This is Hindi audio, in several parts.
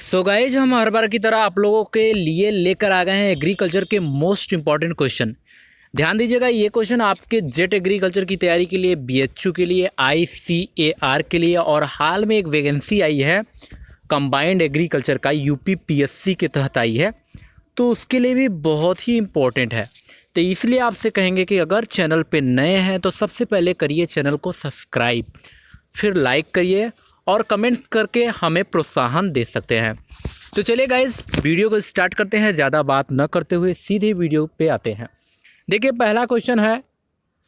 सो गाइज हम हर बार की तरह आप लोगों के लिए लेकर आ गए हैं एग्रीकल्चर के मोस्ट इंपॉर्टेंट क्वेश्चन। ध्यान दीजिएगा, ये क्वेश्चन आपके जेट एग्रीकल्चर की तैयारी के लिए, बीएचयू के लिए, आईसीएआर के लिए और हाल में एक वैकेंसी आई है कंबाइंड एग्रीकल्चर का, यूपी पीएससी के तहत आई है, तो उसके लिए भी बहुत ही इम्पोर्टेंट है। तो इसलिए आपसे कहेंगे कि अगर चैनल पे नए हैं तो सबसे पहले करिए चैनल को सब्सक्राइब, फिर लाइक करिए और कमेंट्स करके हमें प्रोत्साहन दे सकते हैं। तो चलिए गाइस, वीडियो को स्टार्ट करते हैं। ज़्यादा बात न करते हुए सीधे वीडियो पे आते हैं। देखिए, पहला क्वेश्चन है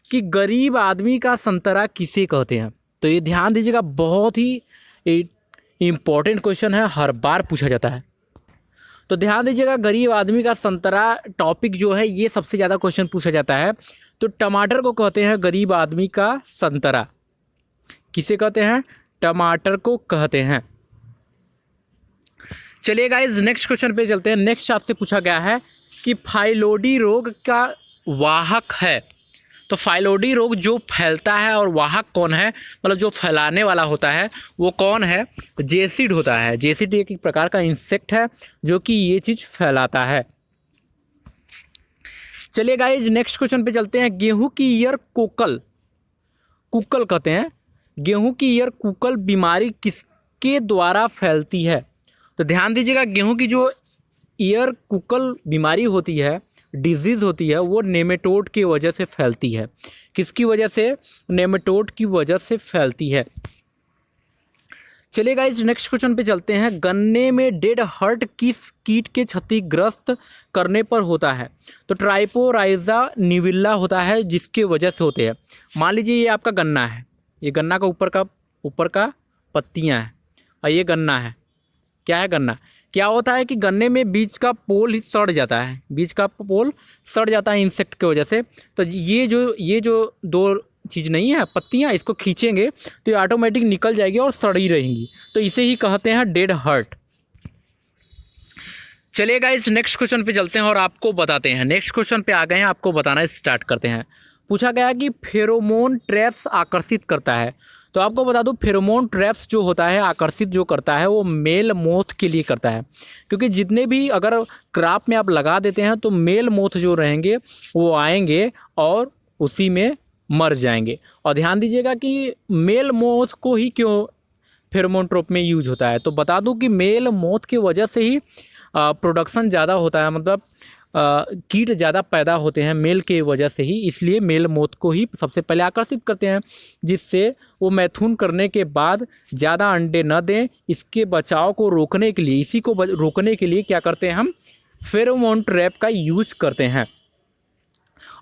कि गरीब आदमी का संतरा किसे कहते हैं। तो ये ध्यान दीजिएगा, बहुत ही इम्पोर्टेंट क्वेश्चन है, हर बार पूछा जाता है। तो ध्यान दीजिएगा, गरीब आदमी का संतरा टॉपिक जो है ये सबसे ज़्यादा क्वेश्चन पूछा जाता है। तो टमाटर को कहते हैं गरीब आदमी का संतरा। किसे कहते हैं? टमाटर को कहते हैं। चलिए गाइस, नेक्स्ट क्वेश्चन पे चलते हैं। नेक्स्ट आपसे पूछा गया है कि फाइलोडी रोग का वाहक है। तो फाइलोडी रोग जो फैलता है और वाहक कौन है, मतलब जो फैलाने वाला होता है वो कौन है? जेसिड होता है। जेसिड एक प्रकार का इंसेक्ट है जो कि ये चीज़ फैलाता है। चलिए गाइस, नेक्स्ट क्वेश्चन पे चलते हैं। गेहूं की ईयर कुकल कहते हैं। गेहूं की ईयर कुकल बीमारी किसके द्वारा फैलती है? तो ध्यान दीजिएगा, गेहूं की जो ईयर कुकल बीमारी होती है, डिजीज़ होती है, वो नेमेटोड की वजह से फैलती है। किसकी वजह से? नेमेटोड की वजह से फैलती है। चलिए गाइस, नेक्स्ट क्वेश्चन पे चलते हैं। गन्ने में डेड हर्ट किस कीट के क्षतिग्रस्त करने पर होता है? तो ट्राइपोराइजा निविल्ला होता है, जिसके वजह से होते हैं। मान लीजिए ये आपका गन्ना है, ये गन्ना का ऊपर का पत्तियां हैं और ये गन्ना है। क्या है गन्ना? क्या होता है कि गन्ने में बीज का पोल ही सड़ जाता है, बीज का पोल सड़ जाता है इंसेक्ट की वजह से। तो ये जो दो चीज़ नहीं है, पत्तियां, इसको खींचेंगे तो ये ऑटोमेटिक निकल जाएगी और सड़ी रहेंगी। तो इसे ही कहते हैं डेड हर्ट। चलिए गाइस, नेक्स्ट क्वेश्चन पे चलते हैं और आपको बताते हैं। नेक्स्ट क्वेश्चन पे आ गए हैं, आपको बताना स्टार्ट करते हैं। पूछा गया कि फेरोमोन ट्रैप्स आकर्षित करता है। तो आपको बता दूं, फेरोमोन ट्रैप्स जो होता है आकर्षित जो करता है वो मेल मोथ के लिए करता है, क्योंकि जितने भी अगर क्रॉप में आप लगा देते हैं तो मेल मोथ जो रहेंगे वो आएंगे और उसी में मर जाएंगे। और ध्यान दीजिएगा कि मेल मोथ को ही क्यों फेरोमोन ट्रैप में यूज होता है। तो बता दूं कि मेल मोथ की वजह से ही प्रोडक्शन ज़्यादा होता है, मतलब कीट ज़्यादा पैदा होते हैं मेल के वजह से ही। इसलिए मेल मोथ को ही सबसे पहले आकर्षित करते हैं, जिससे वो मैथुन करने के बाद ज़्यादा अंडे न दें। इसके बचाव को रोकने के लिए, इसी को रोकने के लिए क्या करते हैं हम? फेरोमोन ट्रैप का यूज करते हैं।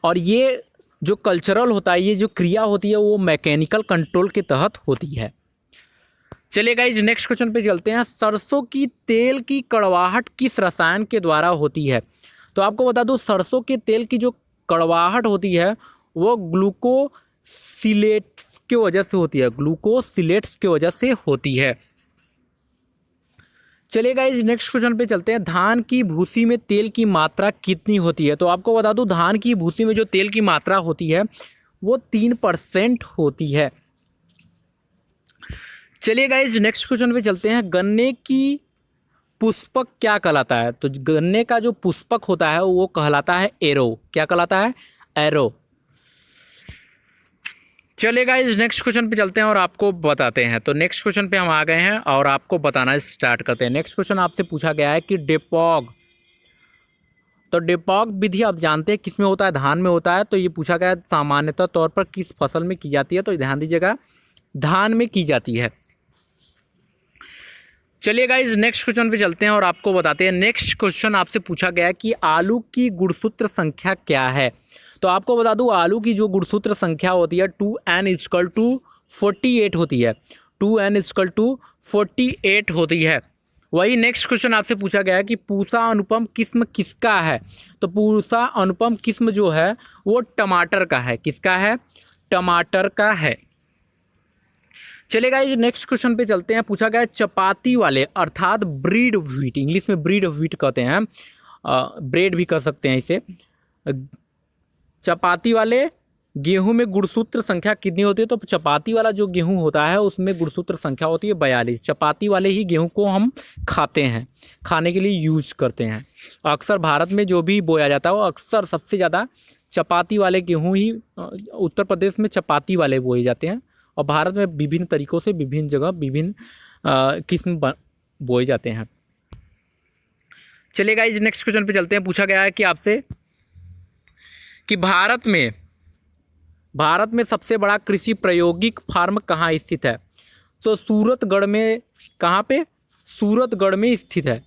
और ये जो कल्चरल होता है, ये जो क्रिया होती है वो मैकेनिकल कंट्रोल के तहत होती है। चलिए गाइस, नेक्स्ट क्वेश्चन पे चलते हैं। सरसों की तेल की कड़वाहट किस रसायन के द्वारा होती है? तो आपको बता दूं, सरसों के तेल की जो कड़वाहट होती है वो ग्लूकोसिलेट्स की वजह से होती है, ग्लूकोसिलेट्स की वजह से होती है। चलिए गाइस, नेक्स्ट क्वेश्चन पे चलते हैं। धान की भूसी में तेल की मात्रा कितनी होती है? तो आपको बता दूं, धान की भूसी में जो तेल की मात्रा होती है वो 3% होती है। चलिए गाइस, नेक्स्ट क्वेश्चन पे चलते हैं। गन्ने की पुष्पक क्या कहलाता है? तो गन्ने का जो पुष्पक होता है वो कहलाता है एरो। क्या कहलाता है? एरो। चलिए गाइस, नेक्स्ट क्वेश्चन पे चलते हैं और आपको बताते हैं। तो नेक्स्ट क्वेश्चन पे हम आ गए हैं और आपको बताना स्टार्ट करते हैं। नेक्स्ट क्वेश्चन आपसे पूछा गया है कि डेपॉग। तो डेपॉग विधि आप जानते हैं किस में होता है? धान में होता है। तो ये पूछा गया है सामान्यतः तौर पर किस फसल में की जाती है? तो ध्यान दीजिएगा, धान में की जाती है। चलिए गाइज, नेक्स्ट क्वेश्चन पे चलते हैं और आपको बताते हैं। नेक्स्ट क्वेश्चन आपसे पूछा गया है कि आलू की गुणसूत्र संख्या क्या है? तो आपको बता दूं, आलू की जो गुणसूत्र संख्या होती है 2n=48 होती है। 2n=48 होती है। वही नेक्स्ट क्वेश्चन आपसे पूछा गया है कि पूसा अनुपम किस्म किसका है? तो पूसा अनुपम किस्म जो है वो टमाटर का है। किसका है? टमाटर का है। चलिए गाइस, नेक्स्ट क्वेश्चन पे चलते हैं। पूछा गया है चपाती वाले अर्थात ब्रीड व्हीट, इंग्लिश में ब्रीड व्हीट कहते हैं, ब्रेड भी कह सकते हैं इसे। चपाती वाले गेहूं में गुणसूत्र संख्या कितनी होती है? तो चपाती वाला जो गेहूं होता है उसमें गुणसूत्र संख्या होती है 42। चपाती वाले ही गेहूं को हम खाते हैं, खाने के लिए यूज करते हैं। अक्सर भारत में जो भी बोया जाता है वो अक्सर सबसे ज़्यादा चपाती वाले गेहूं ही, उत्तर प्रदेश में चपाती वाले बोए जाते हैं। और भारत में विभिन्न तरीक़ों से विभिन्न जगह विभिन्न किस्म बोए जाते हैं। चलिए गाइस नेक्स्ट क्वेश्चन पे चलते हैं। पूछा गया है कि आपसे कि भारत में सबसे बड़ा कृषि प्रायोगिक फार्म कहाँ स्थित है? तो सूरतगढ़ में। कहाँ पे? सूरतगढ़ में स्थित है।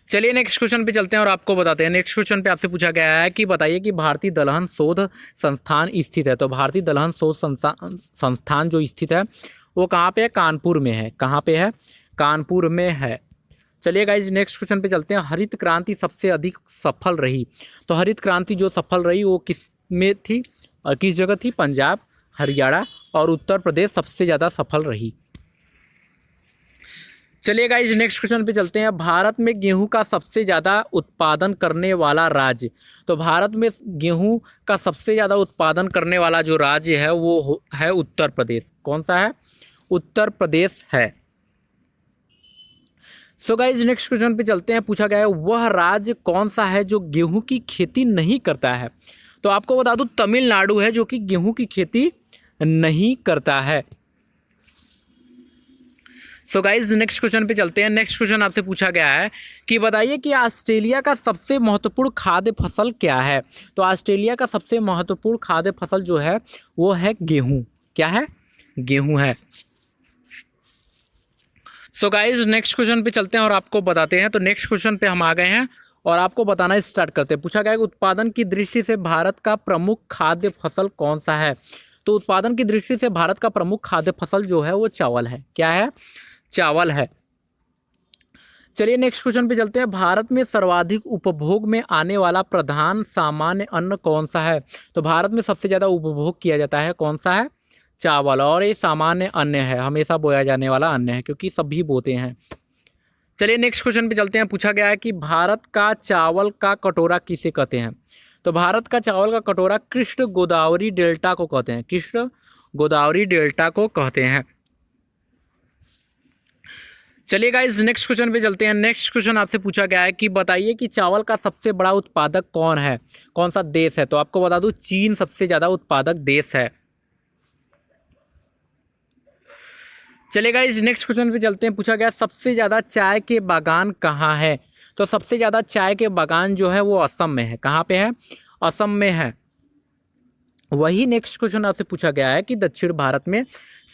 चलिए नेक्स्ट क्वेश्चन पे चलते हैं और आपको बताते हैं। नेक्स्ट क्वेश्चन पे आपसे पूछा गया है कि बताइए कि भारतीय दलहन शोध संस्थान स्थित है। तो भारतीय दलहन शोध संस्थान जो स्थित है वो कहाँ पे है? कानपुर में है। कहाँ पे है? कानपुर में है। चलिए गाइज नेक्स्ट क्वेश्चन पे चलते हैं। हरित क्रांति सबसे अधिक सफल रही। तो हरित क्रांति जो सफल रही वो किस में थी और किस जगह थी? पंजाब, हरियाणा और उत्तर प्रदेश सबसे ज़्यादा सफल रही। चलिए गाइज नेक्स्ट क्वेश्चन पे चलते हैं। भारत में गेहूं का सबसे ज़्यादा उत्पादन करने वाला राज्य। तो भारत में गेहूं का सबसे ज़्यादा उत्पादन करने वाला जो राज्य है वो है उत्तर प्रदेश। कौन सा है? उत्तर प्रदेश है। सो गाइज नेक्स्ट क्वेश्चन पे चलते हैं। पूछा गया है वह राज्य कौन सा है जो गेहूं की खेती नहीं करता है? तो आपको बता दूं तमिलनाडु है जो कि गेहूं की खेती नहीं करता है। सो गाइज नेक्स्ट क्वेश्चन पे चलते हैं। नेक्स्ट क्वेश्चन आपसे पूछा गया है कि बताइए कि ऑस्ट्रेलिया का सबसे महत्वपूर्ण खाद्य फसल क्या है? तो ऑस्ट्रेलिया का सबसे महत्वपूर्ण खाद्य फसल जो है वो है गेहूं। क्या है? गेहूं है। सो गाइज नेक्स्ट क्वेश्चन पे चलते हैं और आपको बताते हैं। तो नेक्स्ट क्वेश्चन पे हम आ गए हैं और आपको बताना स्टार्ट करते हैं। पूछा गया है कि उत्पादन की दृष्टि से भारत का प्रमुख खाद्य फसल कौन सा है? तो उत्पादन की दृष्टि से भारत का प्रमुख खाद्य फसल जो है वो चावल है। क्या है? चावल है। चलिए नेक्स्ट क्वेश्चन पे चलते हैं। भारत में सर्वाधिक उपभोग में आने वाला प्रधान सामान्य अन्न कौन सा है? तो भारत में सबसे ज़्यादा उपभोग किया जाता है कौन सा है? चावल। और ये सामान्य अन्न है, हमेशा बोया जाने वाला अन्न है क्योंकि सभी बोते हैं। चलिए नेक्स्ट क्वेश्चन पे चलते हैं। पूछा गया है कि भारत का चावल का कटोरा किसे कहते हैं? तो भारत का चावल का कटोरा कृष्ण गोदावरी डेल्टा को कहते हैं। कृष्ण गोदावरी डेल्टा को कहते हैं। चलिए गाइस नेक्स्ट क्वेश्चन पे चलते हैं। नेक्स्ट क्वेश्चन आपसे पूछा गया है कि बताइए कि चावल का सबसे बड़ा उत्पादक कौन है? कौन सा देश है? तो आपको बता दूं चीन सबसे ज़्यादा उत्पादक देश है। चलिए गाइस नेक्स्ट क्वेश्चन पे चलते हैं। पूछा गया सबसे ज़्यादा चाय के बागान कहाँ है? तो सबसे ज़्यादा चाय के बागान जो है वो असम में है। कहाँ पे है? असम में है। वही नेक्स्ट क्वेश्चन आपसे पूछा गया है कि दक्षिण भारत में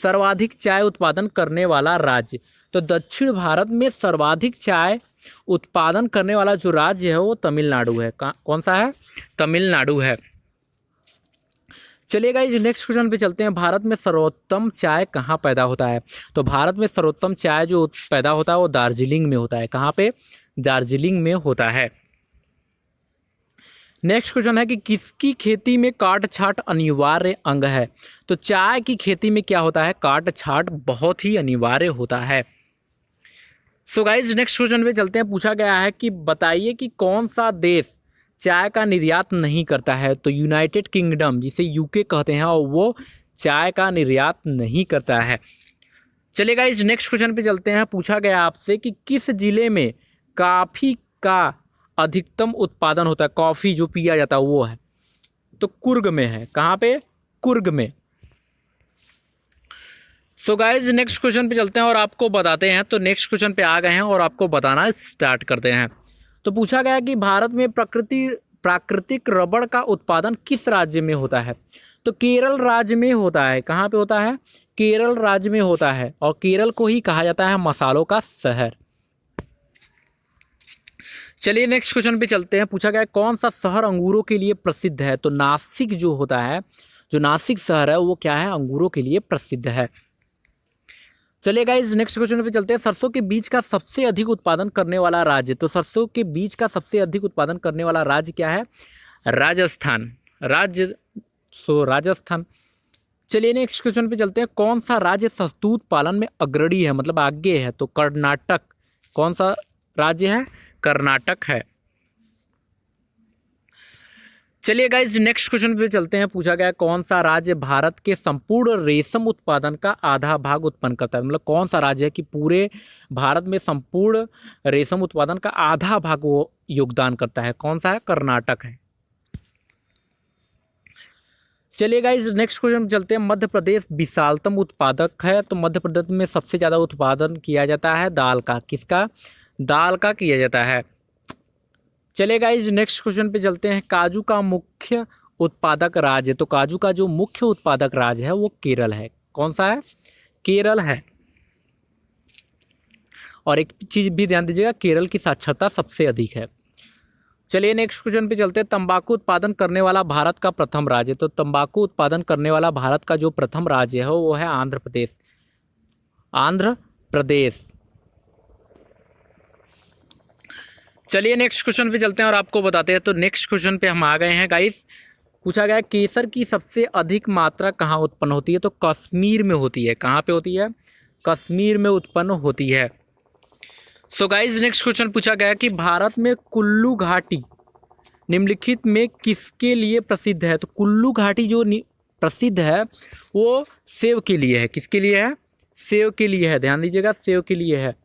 सर्वाधिक चाय उत्पादन करने वाला राज्य। तो दक्षिण भारत में सर्वाधिक चाय उत्पादन करने वाला जो राज्य है वो तमिलनाडु है। कौन सा है? तमिलनाडु है। चलिए गाइस नेक्स्ट क्वेश्चन पे चलते हैं। भारत में सर्वोत्तम चाय कहाँ पैदा होता है? तो भारत में सर्वोत्तम चाय जो पैदा होता है वो दार्जिलिंग में होता है। कहाँ पे? दार्जिलिंग में होता है। नेक्स्ट क्वेश्चन है कि किसकी खेती में काट छांट अनिवार्य अंग है? तो चाय की खेती में क्या होता है? काट छांट बहुत ही अनिवार्य होता है। सो गाइज नेक्स्ट क्वेश्चन पे चलते हैं। पूछा गया है कि बताइए कि कौन सा देश चाय का निर्यात नहीं करता है? तो यूनाइटेड किंगडम जिसे यूके कहते हैं और वो चाय का निर्यात नहीं करता है। चलिए गाइज नेक्स्ट क्वेश्चन पे चलते हैं। पूछा गया आपसे कि किस जिले में कॉफ़ी का अधिकतम उत्पादन होता है? कॉफ़ी जो पिया जाता है वो है, तो कुर्ग में है। कहाँ पे? कुर्ग में। सो गाइज नेक्स्ट क्वेश्चन पे चलते हैं और आपको बताते हैं। तो नेक्स्ट क्वेश्चन पे आ गए हैं और आपको बताना स्टार्ट करते हैं। तो पूछा गया कि भारत में प्राकृतिक रबड़ का उत्पादन किस राज्य में होता है? तो केरल राज्य में होता है। कहाँ पे होता है? केरल राज्य में होता है। और केरल को ही कहा जाता है मसालों का शहर। चलिए नेक्स्ट क्वेश्चन पे चलते हैं। पूछा गया कौन सा शहर अंगूरों के लिए प्रसिद्ध है? तो नासिक जो होता है, जो नासिक शहर है वो क्या है? अंगूरों के लिए प्रसिद्ध है। चलिए गाइज नेक्स्ट क्वेश्चन पे चलते हैं। सरसों के बीज का सबसे अधिक उत्पादन करने वाला राज्य। तो सरसों के बीज का सबसे अधिक उत्पादन करने वाला राज्य क्या है? राजस्थान। राजस्थान। चलिए नेक्स्ट क्वेश्चन पे चलते हैं। कौन सा राज्य शहतूत पालन में अग्रणी है, मतलब आगे है? तो कर्नाटक। कौन सा राज्य है? कर्नाटक है। चलिए गाइज नेक्स्ट क्वेश्चन पे चलते हैं। पूछा गया कौन सा राज्य भारत के संपूर्ण रेशम उत्पादन का आधा भाग उत्पन्न करता है। मतलब कौन सा राज्य है कि पूरे भारत में संपूर्ण रेशम उत्पादन का आधा भाग वो योगदान करता है। कौन सा है? कर्नाटक है। चलिए गाइज नेक्स्ट क्वेश्चन चलते हैं। मध्य प्रदेश विशालतम उत्पादक है, तो मध्य प्रदेश में सबसे ज़्यादा उत्पादन किया जाता है दाल का। किसका? दाल का किया जाता है। चलिए गाइज नेक्स्ट क्वेश्चन पे चलते हैं। काजू का मुख्य उत्पादक राज्य, तो काजू का जो मुख्य उत्पादक राज्य है वो केरल है। कौन सा है? केरल है। और एक चीज़ भी ध्यान दीजिएगा, केरल की साक्षरता सबसे अधिक है। चलिए नेक्स्ट क्वेश्चन पे चलते हैं। तंबाकू उत्पादन करने वाला भारत का प्रथम राज्य, तो तंबाकू उत्पादन करने वाला भारत का जो प्रथम राज्य है वो है आंध्र प्रदेश। आंध्र प्रदेश। चलिए नेक्स्ट क्वेश्चन पे चलते हैं और आपको बताते हैं। तो नेक्स्ट क्वेश्चन पे हम आ गए हैं गाइस। पूछा गया केसर की सबसे अधिक मात्रा कहाँ उत्पन्न होती है, तो कश्मीर में होती है। कहाँ पे होती है? कश्मीर में उत्पन्न होती है। सो गाइस नेक्स्ट क्वेश्चन पूछा गया कि भारत में कुल्लू घाटी निम्नलिखित में किसके लिए प्रसिद्ध है। तो कुल्लू घाटी जो प्रसिद्ध है वो सेब के लिए है। किसके लिए है? सेब के लिए है। ध्यान दीजिएगा, सेब के लिए है।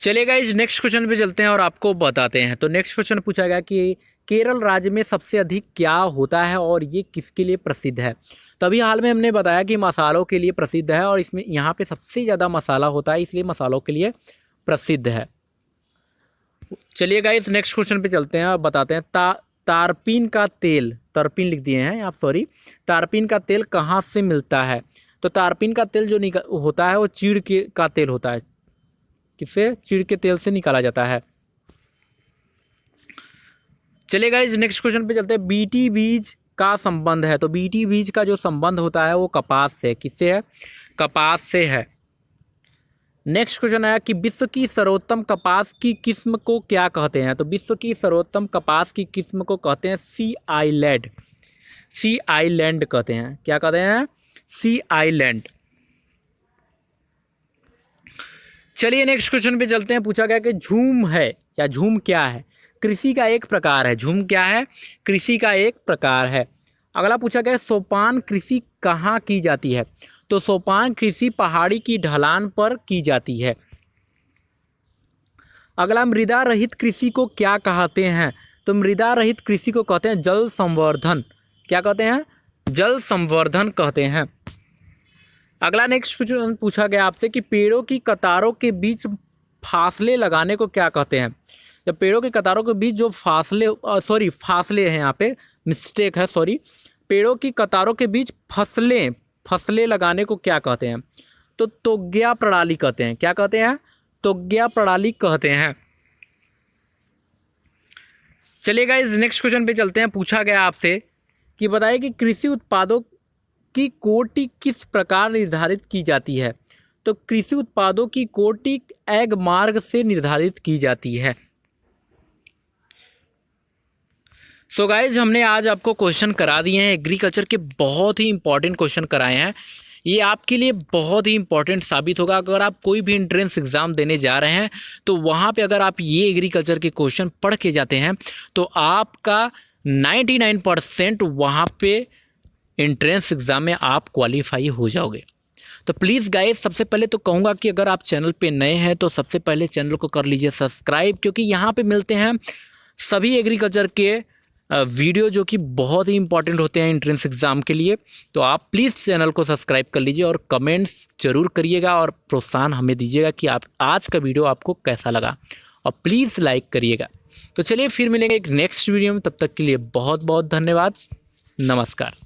चलिए गाइस नेक्स्ट क्वेश्चन पे चलते हैं और आपको बताते हैं। तो नेक्स्ट क्वेश्चन पूछा गया कि केरल राज्य में सबसे अधिक क्या होता है और ये किसके लिए प्रसिद्ध है। तभी हाल में हमने बताया कि मसालों के लिए प्रसिद्ध है और इसमें यहाँ पे सबसे ज़्यादा मसाला होता है, इसलिए मसालों के लिए प्रसिद्ध है। चलिए गाइस नेक्स्ट क्वेश्चन पे चलते हैं और बताते हैं। तारपीन का तेल, तारपीन लिख दिए हैं आप, सॉरी, तारपीन का तेल कहाँ से मिलता है। तो तारपीन का तेल जो होता है वो चीड़ का तेल होता है। किससे? चीड़ के तेल से निकाला जाता है। चलिए गाइस नेक्स्ट क्वेश्चन पे चलते हैं। बीटी बीज का संबंध है, तो बीटी बीज का जो संबंध होता है वो कपास से। किससे है? कपास से है। नेक्स्ट क्वेश्चन है कि विश्व की सर्वोत्तम कपास की किस्म को क्या कहते हैं। तो विश्व की सर्वोत्तम कपास की किस्म को कहते हैं सी आइलैंड। सी आइलैंड कहते हैं। क्या कहते हैं? सी आइलैंड। चलिए नेक्स्ट क्वेश्चन पे चलते हैं। पूछा गया कि झूम है या झूम क्या है। कृषि का एक प्रकार है। झूम क्या है? कृषि का एक प्रकार है। अगला पूछा गया सोपान कृषि कहाँ की जाती है। तो सोपान कृषि पहाड़ी की ढलान पर की जाती है। अगला मृदा रहित कृषि को क्या कहते हैं। तो मृदा रहित कृषि को कहते हैं जल संवर्धन। क्या कहते हैं? जल संवर्धन कहते हैं। अगला नेक्स्ट क्वेश्चन पूछा गया आपसे कि पेड़ों की कतारों के बीच फासले लगाने को क्या कहते हैं। जब पेड़ों की कतारों के बीच जो फासले हैं, यहाँ पे मिस्टेक है, सॉरी, पेड़ों की कतारों के बीच फसलें लगाने को क्या कहते हैं। तो तोग्या प्रणाली कहते हैं। क्या कहते हैं? तोग्या प्रणाली कहते हैं। चलिए गाइस नेक्स्ट क्वेश्चन पे चलते हैं। पूछा गया आपसे कि बताइए कि कृषि उत्पादों की कोटि किस प्रकार निर्धारित की जाती है। तो कृषि उत्पादों की कोटि एग मार्ग से निर्धारित की जाती है। सो गाइज हमने आज आपको क्वेश्चन करा दिए हैं। एग्रीकल्चर के बहुत ही इंपॉर्टेंट क्वेश्चन कराए हैं। ये आपके लिए बहुत ही इंपॉर्टेंट साबित होगा। अगर आप कोई भी एंट्रेंस एग्ज़ाम देने जा रहे हैं तो वहाँ पे अगर आप ये एग्रीकल्चर के क्वेश्चन पढ़ के जाते हैं तो आपका 99% वहाँ पे एंट्रेंस एग्ज़ाम में आप क्वालिफाई हो जाओगे। तो प्लीज़ गाइस सबसे पहले तो कहूँगा कि अगर आप चैनल पे नए हैं तो सबसे पहले चैनल को कर लीजिए सब्सक्राइब, क्योंकि यहाँ पे मिलते हैं सभी एग्रीकल्चर के वीडियो जो कि बहुत ही इंपॉर्टेंट होते हैं एंट्रेंस एग्ज़ाम के लिए। तो आप प्लीज़ चैनल को सब्सक्राइब कर लीजिए और कमेंट्स ज़रूर करिएगा और प्रोत्साहन हमें दीजिएगा कि आप आज का वीडियो आपको कैसा लगा, और प्लीज़ लाइक करिएगा। तो चलिए फिर मिलेंगे एक नेक्स्ट वीडियो में, तब तक के लिए बहुत बहुत धन्यवाद। नमस्कार।